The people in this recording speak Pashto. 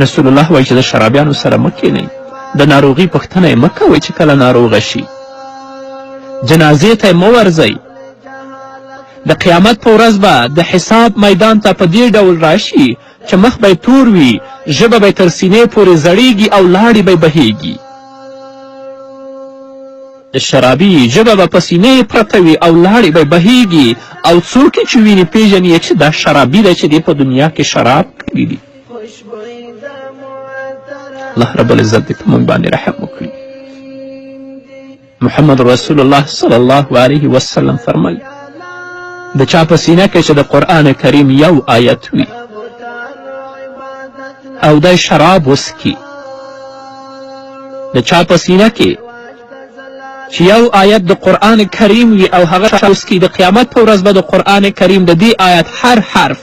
رسول الله وایي چې د شرابیانو سره مه کښېنئ، د ناروغي پوښتنه یې مه کوئ چې کله ناروغه شي، جنازې ته یې مه ورځئ. د قیامت په ورځ به د حساب میدان ته په دې ډول راشي چې مخ به تور وي، ژبه به تر سینې پورې زړیږي او لاړې به بهیږي. د شرابي ژبه به په سینې پرته وي او لاړې به بهیږي، او څوک یې چې ویني پیژني چې دا شرابي دی چې دی په دنیا کې شراب کړي دي. الله رب العزت دې په موږ باندې رحم وکړي. محمد رسول الله صلی الله علیه وسلم فرمایي د چا په سینه کې چې د قرآن کریم یو آیت وي او دی شراب وڅکي، د چا په سینه کې چې یو آیت د قرآن کریم وي او هغه شراب وڅکي، د قیامت په ورځ به د قرآن کریم د دې آیت هر حرف